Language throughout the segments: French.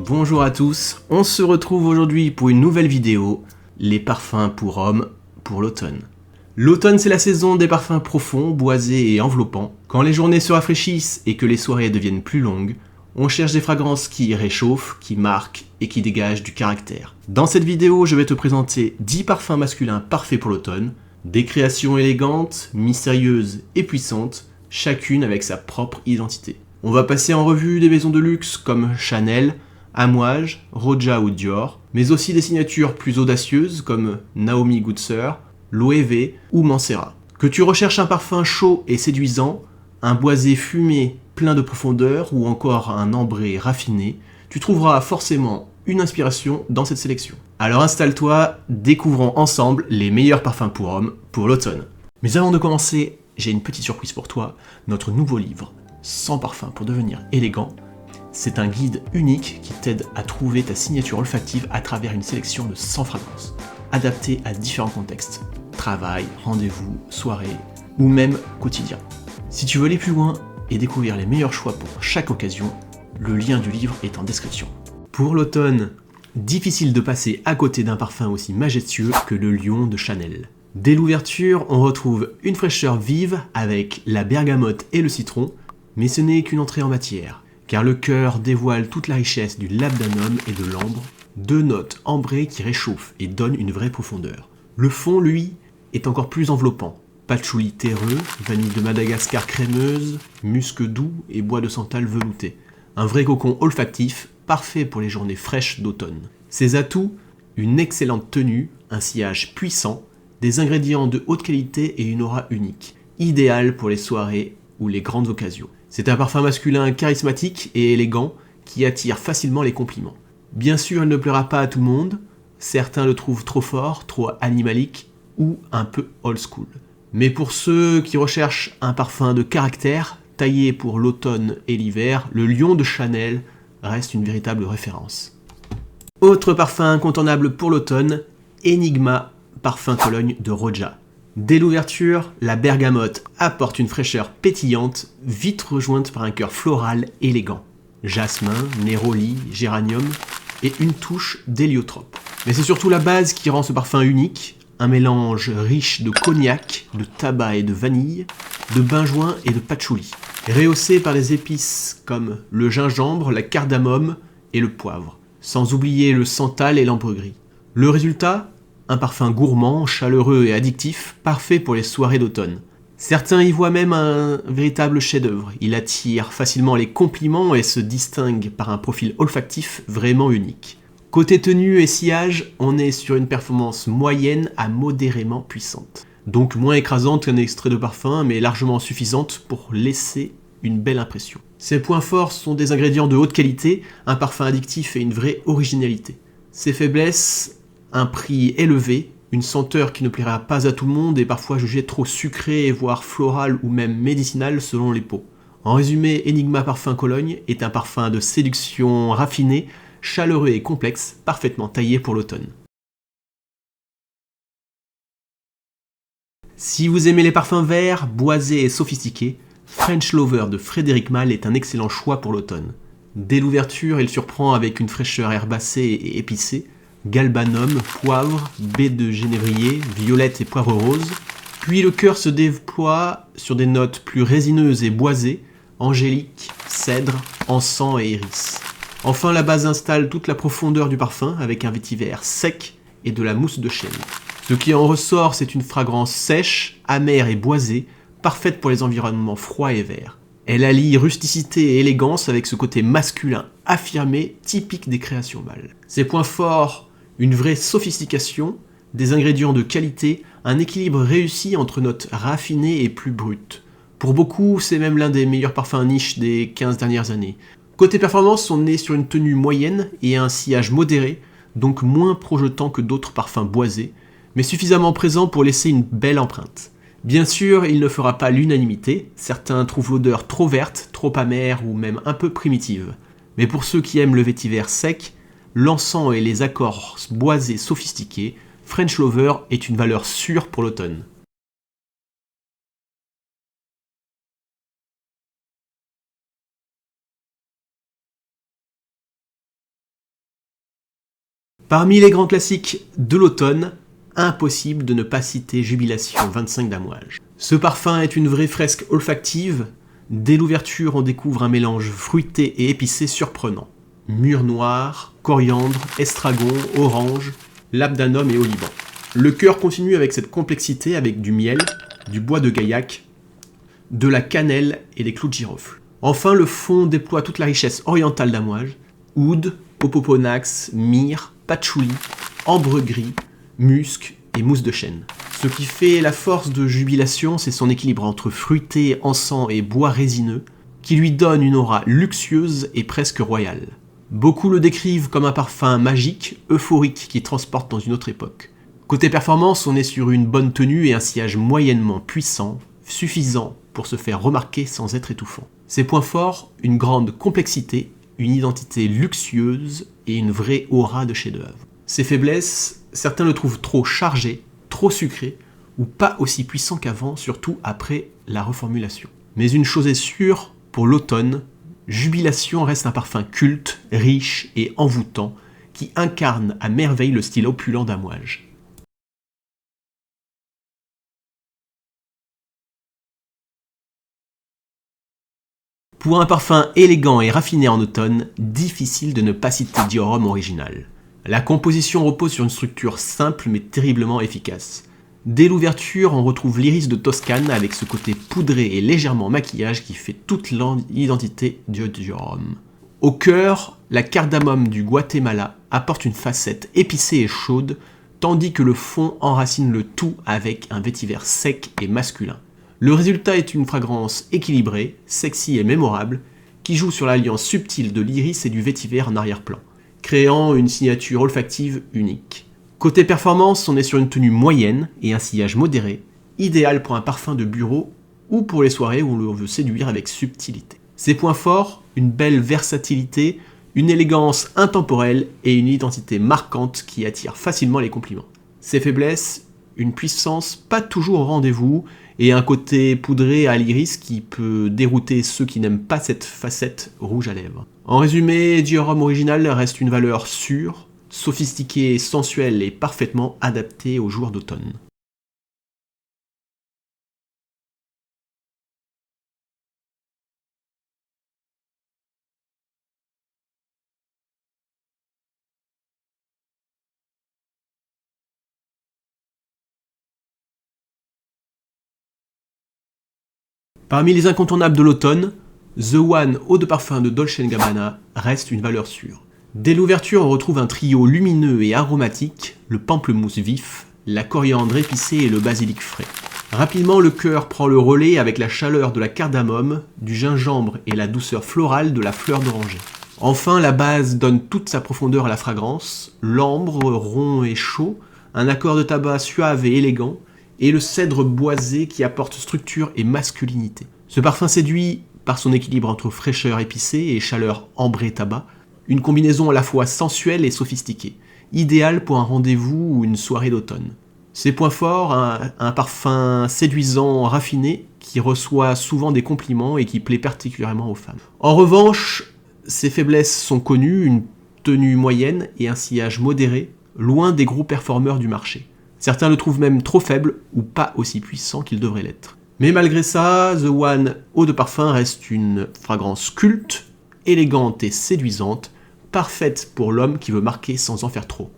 Bonjour à tous, on se retrouve aujourd'hui pour une nouvelle vidéo, les parfums pour hommes pour l'automne. L'automne, c'est la saison des parfums profonds, boisés et enveloppants. Quand les journées se rafraîchissent et que les soirées deviennent plus longues, on cherche des fragrances qui réchauffent, qui marquent et qui dégagent du caractère. Dans cette vidéo, je vais te présenter 10 parfums masculins parfaits pour l'automne, des créations élégantes, mystérieuses et puissantes, chacune avec sa propre identité. On va passer en revue des maisons de luxe comme Chanel, Amouage, Roja ou Dior, mais aussi des signatures plus audacieuses comme Naomi Goodsir, Loewe ou Mancera. Que tu recherches un parfum chaud et séduisant, un boisé fumé plein de profondeur ou encore un ambré raffiné, tu trouveras forcément une inspiration dans cette sélection. Alors installe-toi, découvrons ensemble les meilleurs parfums pour hommes pour l'automne. Mais avant de commencer, j'ai une petite surprise pour toi, notre nouveau livre, 100 parfums pour devenir élégant. C'est un guide unique qui t'aide à trouver ta signature olfactive à travers une sélection de 100 fragrances, adaptées à différents contextes, travail, rendez-vous, soirée ou même quotidien. Si tu veux aller plus loin et découvrir les meilleurs choix pour chaque occasion, le lien du livre est en description. Pour l'automne, difficile de passer à côté d'un parfum aussi majestueux que le Lion de Chanel. Dès l'ouverture, on retrouve une fraîcheur vive avec la bergamote et le citron, mais ce n'est qu'une entrée en matière, car le cœur dévoile toute la richesse du labdanum et de l'ambre, deux notes ambrées qui réchauffent et donnent une vraie profondeur. Le fond, lui, est encore plus enveloppant. Patchouli terreux, vanille de Madagascar crémeuse, musc doux et bois de santal velouté. Un vrai cocon olfactif, parfait pour les journées fraîches d'automne. Ses atouts, une excellente tenue, un sillage puissant, des ingrédients de haute qualité et une aura unique, idéal pour les soirées ou les grandes occasions. C'est un parfum masculin charismatique et élégant qui attire facilement les compliments. Bien sûr, il ne plaira pas à tout le monde, certains le trouvent trop fort, trop animalique ou un peu old school. Mais pour ceux qui recherchent un parfum de caractère, taillé pour l'automne et l'hiver, le Lion de Chanel reste une véritable référence. Autre parfum incontournable pour l'automne, Enigma, parfum Cologne de Roja. Dès l'ouverture, la bergamote apporte une fraîcheur pétillante, vite rejointe par un cœur floral élégant. Jasmin, néroli, géranium et une touche d'héliotrope. Mais c'est surtout la base qui rend ce parfum unique, un mélange riche de cognac, de tabac et de vanille, de benjoin et de patchouli, rehaussé par des épices comme le gingembre, la cardamome et le poivre, sans oublier le santal et l'ambre gris. Le résultat ? Un parfum gourmand, chaleureux et addictif, parfait pour les soirées d'automne. Certains y voient même un véritable chef-d'œuvre. Il attire facilement les compliments et se distingue par un profil olfactif vraiment unique. Côté tenue et sillage, on est sur une performance moyenne à modérément puissante. Donc moins écrasante qu'un extrait de parfum, mais largement suffisante pour laisser une belle impression. Ses points forts sont des ingrédients de haute qualité, un parfum addictif et une vraie originalité. Ses faiblesses, un prix élevé, une senteur qui ne plaira pas à tout le monde et parfois jugée trop sucrée, voire florale ou même médicinale selon les peaux. En résumé, Enigma Parfum Cologne est un parfum de séduction raffiné, chaleureux et complexe, parfaitement taillé pour l'automne. Si vous aimez les parfums verts, boisés et sophistiqués, French Lover de Frédéric Malle est un excellent choix pour l'automne. Dès l'ouverture, il surprend avec une fraîcheur herbacée et épicée, galbanum, poivre, baie de génévrier, violette et poivre rose. Puis le cœur se déploie sur des notes plus résineuses et boisées, angélique, cèdre, encens et iris. Enfin, la base installe toute la profondeur du parfum avec un vétiver sec et de la mousse de chêne. Ce qui en ressort, c'est une fragrance sèche, amère et boisée, parfaite pour les environnements froids et verts. Elle allie rusticité et élégance avec ce côté masculin affirmé, typique des créations mâles. Ses points forts, une vraie sophistication, des ingrédients de qualité, un équilibre réussi entre notes raffinées et plus brutes. Pour beaucoup, c'est même l'un des meilleurs parfums niche des 15 dernières années. Côté performance, on est sur une tenue moyenne et un sillage modéré, donc moins projetant que d'autres parfums boisés, mais suffisamment présent pour laisser une belle empreinte. Bien sûr, il ne fera pas l'unanimité, certains trouvent l'odeur trop verte, trop amère ou même un peu primitive. Mais pour ceux qui aiment le vétiver sec, l'encens et les accords boisés sophistiqués, French Lover est une valeur sûre pour l'automne. Parmi les grands classiques de l'automne, impossible de ne pas citer Jubilation 25 d'Amouage. Ce parfum est une vraie fresque olfactive. Dès l'ouverture, on découvre un mélange fruité et épicé surprenant. Mûre noire, coriandre, estragon, orange, labdanum et oliban. Le cœur continue avec cette complexité avec du miel, du bois de gaillac, de la cannelle et des clous de girofle. Enfin, le fond déploie toute la richesse orientale d'Amouage. Oud, opoponax, myrrhe, patchouli, ambre gris, musc et mousse de chêne. Ce qui fait la force de Jubilation, c'est son équilibre entre fruité, encens et bois résineux, qui lui donne une aura luxueuse et presque royale. Beaucoup le décrivent comme un parfum magique, euphorique, qui transporte dans une autre époque. Côté performance, on est sur une bonne tenue et un sillage moyennement puissant, suffisant pour se faire remarquer sans être étouffant. Ses points forts, une grande complexité, une identité luxueuse et une vraie aura de chef-d'œuvre. Ses faiblesses, certains le trouvent trop chargé, trop sucré, ou pas aussi puissant qu'avant, surtout après la reformulation. Mais une chose est sûre, pour l'automne, Jubilation reste un parfum culte, riche et envoûtant, qui incarne à merveille le style opulent d'Amouage. Pour un parfum élégant et raffiné en automne, difficile de ne pas citer Dior Homme original. La composition repose sur une structure simple mais terriblement efficace. Dès l'ouverture, on retrouve l'iris de Toscane avec ce côté poudré et légèrement maquillage qui fait toute l'identité de Dior Homme. Au cœur, la cardamome du Guatemala apporte une facette épicée et chaude, tandis que le fond enracine le tout avec un vétiver sec et masculin. Le résultat est une fragrance équilibrée, sexy et mémorable, qui joue sur l'alliance subtile de l'iris et du vétiver en arrière-plan, créant une signature olfactive unique. Côté performance, on est sur une tenue moyenne et un sillage modéré, idéal pour un parfum de bureau ou pour les soirées où l'on veut séduire avec subtilité. Ses points forts, une belle versatilité, une élégance intemporelle et une identité marquante qui attire facilement les compliments. Ses faiblesses, une puissance pas toujours au rendez-vous et un côté poudré à l'iris qui peut dérouter ceux qui n'aiment pas cette facette rouge à lèvres. En résumé, Dior Homme original reste une valeur sûre, sophistiquée, sensuelle et parfaitement adaptée aux jours d'automne. Parmi les incontournables de l'automne, The One Eau de Parfum de Dolce & Gabbana reste une valeur sûre. Dès l'ouverture, on retrouve un trio lumineux et aromatique, le pamplemousse vif, la coriandre épicée et le basilic frais. Rapidement, le cœur prend le relais avec la chaleur de la cardamome, du gingembre et la douceur florale de la fleur d'oranger. Enfin, la base donne toute sa profondeur à la fragrance, l'ambre rond et chaud, un accord de tabac suave et élégant, et le cèdre boisé qui apporte structure et masculinité. Ce parfum séduit par son équilibre entre fraîcheur épicée et chaleur ambrée tabac, une combinaison à la fois sensuelle et sophistiquée, idéale pour un rendez-vous ou une soirée d'automne. Ses points forts, un parfum séduisant, raffiné, qui reçoit souvent des compliments et qui plaît particulièrement aux femmes. En revanche, ses faiblesses sont connues, une tenue moyenne et un sillage modéré, loin des gros performeurs du marché. Certains le trouvent même trop faible ou pas aussi puissant qu'il devrait l'être. Mais malgré ça, The One Eau de Parfum reste une fragrance culte, élégante et séduisante, parfaite pour l'homme qui veut marquer sans en faire trop.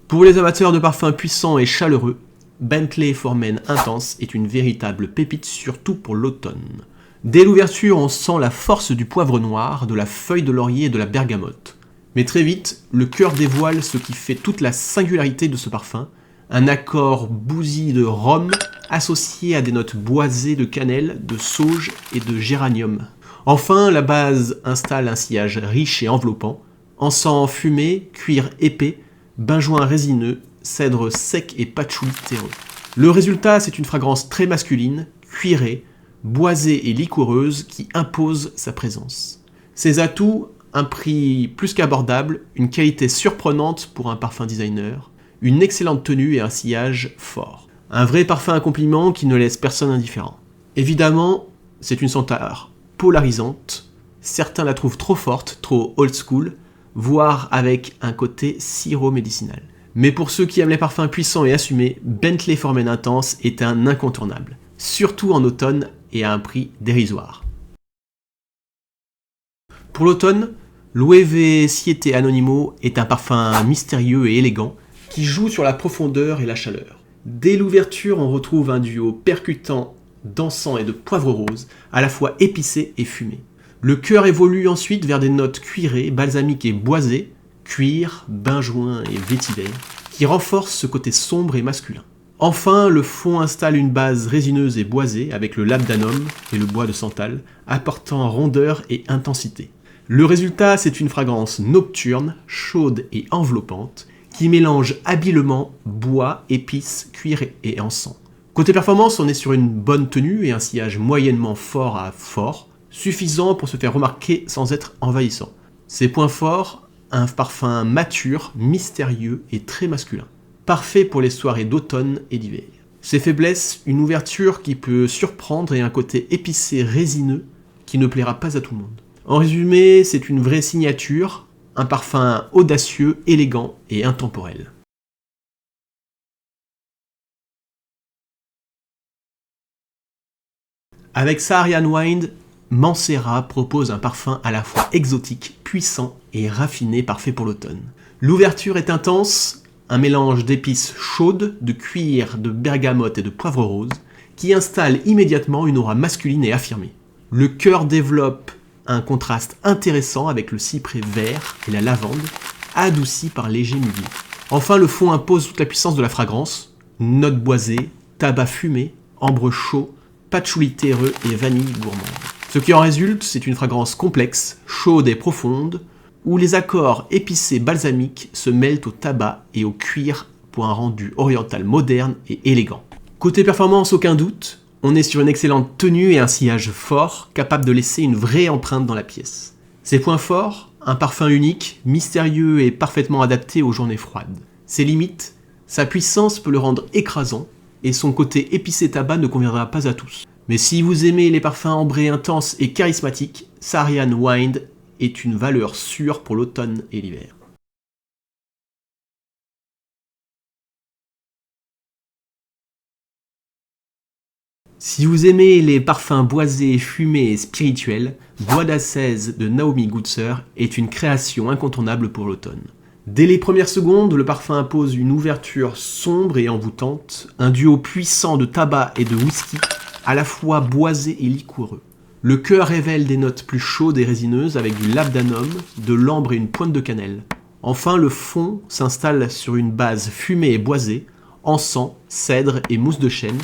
Pour les amateurs de parfums puissants et chaleureux, Bentley Foreman Intense est une véritable pépite, surtout pour l'automne. Dès l'ouverture, on sent la force du poivre noir, de la feuille de laurier et de la bergamote. Mais très vite, le cœur dévoile ce qui fait toute la singularité de ce parfum, un accord bousy de rhum associé à des notes boisées de cannelle, de sauge et de géranium. Enfin, la base installe un sillage riche et enveloppant, encens fumé, cuir épais, benjoin résineux, cèdre sec et patchouli terreux. Le résultat, c'est une fragrance très masculine, cuirée, boisée et liquoreuse qui impose sa présence. Ses atouts, un prix plus qu'abordable, une qualité surprenante pour un parfum designer, une excellente tenue et un sillage fort. Un vrai parfum à compliment qui ne laisse personne indifférent. Évidemment, c'est une senteur polarisante. Certains la trouvent trop forte, trop old school, voire avec un côté sirop médicinal. Mais pour ceux qui aiment les parfums puissants et assumés, Bentley For Men Intense est un incontournable, surtout en automne et à un prix dérisoire. Pour l'automne, Loewe Siete Anonimo est un parfum mystérieux et élégant qui joue sur la profondeur et la chaleur. Dès l'ouverture, on retrouve un duo percutant d'encens et de poivre rose, à la fois épicé et fumé. Le cœur évolue ensuite vers des notes cuirées, balsamiques et boisées, cuir, benjoin et vétiver, qui renforcent ce côté sombre et masculin. Enfin, le fond installe une base résineuse et boisée avec le labdanum et le bois de santal, apportant rondeur et intensité. Le résultat, c'est une fragrance nocturne, chaude et enveloppante, qui mélange habilement bois, épices, cuir et encens. Côté performance, on est sur une bonne tenue et un sillage moyennement fort à fort, suffisant pour se faire remarquer sans être envahissant. Ses points forts, un parfum mature, mystérieux et très masculin. Parfait pour les soirées d'automne et d'hiver. Ses faiblesses, une ouverture qui peut surprendre et un côté épicé résineux qui ne plaira pas à tout le monde. En résumé, c'est une vraie signature, un parfum audacieux, élégant et intemporel. Avec Saharian Wind, Mancera propose un parfum à la fois exotique, puissant et raffiné, parfait pour l'automne. L'ouverture est intense, un mélange d'épices chaudes, de cuir, de bergamote et de poivre rose, qui installe immédiatement une aura masculine et affirmée. Le cœur développe un contraste intéressant avec le cyprès vert et la lavande, adouci par léger muguet. Enfin, le fond impose toute la puissance de la fragrance, notes boisées, tabac fumé, ambre chaud, patchouli terreux et vanille gourmande. Ce qui en résulte, c'est une fragrance complexe, chaude et profonde, où les accords épicés balsamiques se mêlent au tabac et au cuir pour un rendu oriental moderne et élégant. Côté performance, aucun doute, on est sur une excellente tenue et un sillage fort, capable de laisser une vraie empreinte dans la pièce. Ses points forts, un parfum unique, mystérieux et parfaitement adapté aux journées froides. Ses limites, sa puissance peut le rendre écrasant, et son côté épicé tabac ne conviendra pas à tous. Mais si vous aimez les parfums ambrés intenses et charismatiques, Saharian Wind est une valeur sûre pour l'automne et l'hiver. Si vous aimez les parfums boisés, fumés et spirituels, Bois d'Ascèse de Naomi Goetzer est une création incontournable pour l'automne. Dès les premières secondes, le parfum impose une ouverture sombre et envoûtante, un duo puissant de tabac et de whisky, à la fois boisé et liquoreux. Le cœur révèle des notes plus chaudes et résineuses avec du labdanum, de l'ambre et une pointe de cannelle. Enfin, le fond s'installe sur une base fumée et boisée, encens, cèdre et mousse de chêne,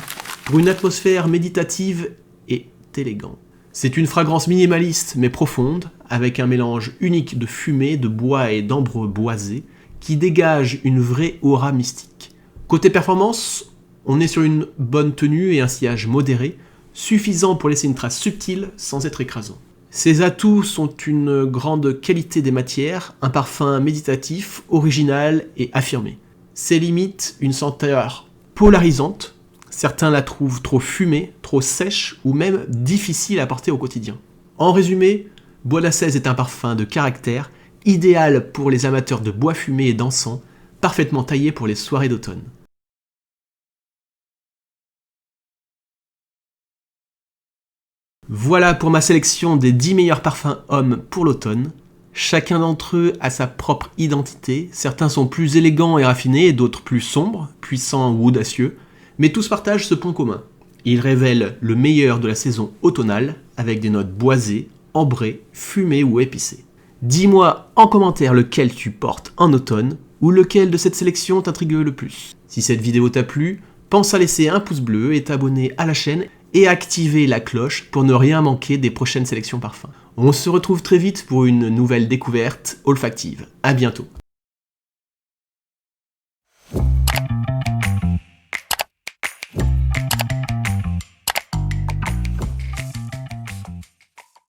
pour une atmosphère méditative et élégante. C'est une fragrance minimaliste mais profonde, avec un mélange unique de fumée, de bois et d'ambre boisé, qui dégage une vraie aura mystique. Côté performance, on est sur une bonne tenue et un sillage modéré, suffisant pour laisser une trace subtile sans être écrasant. Ses atouts sont une grande qualité des matières, un parfum méditatif, original et affirmé. Ses limites, une senteur polarisante. Certains la trouvent trop fumée, trop sèche ou même difficile à porter au quotidien. En résumé, Bois d'Ascèse est un parfum de caractère, idéal pour les amateurs de bois fumé et d'encens, parfaitement taillé pour les soirées d'automne. Voilà pour ma sélection des 10 meilleurs parfums hommes pour l'automne. Chacun d'entre eux a sa propre identité, certains sont plus élégants et raffinés, d'autres plus sombres, puissants ou audacieux, mais tous partagent ce point commun. Ils révèlent le meilleur de la saison automnale, avec des notes boisées, ambrées, fumées ou épicées. Dis-moi en commentaire lequel tu portes en automne, ou lequel de cette sélection t'intrigue le plus. Si cette vidéo t'a plu, pense à laisser un pouce bleu et t'abonner à la chaîne, et activer la cloche pour ne rien manquer des prochaines sélections parfums. On se retrouve très vite pour une nouvelle découverte olfactive. À bientôt.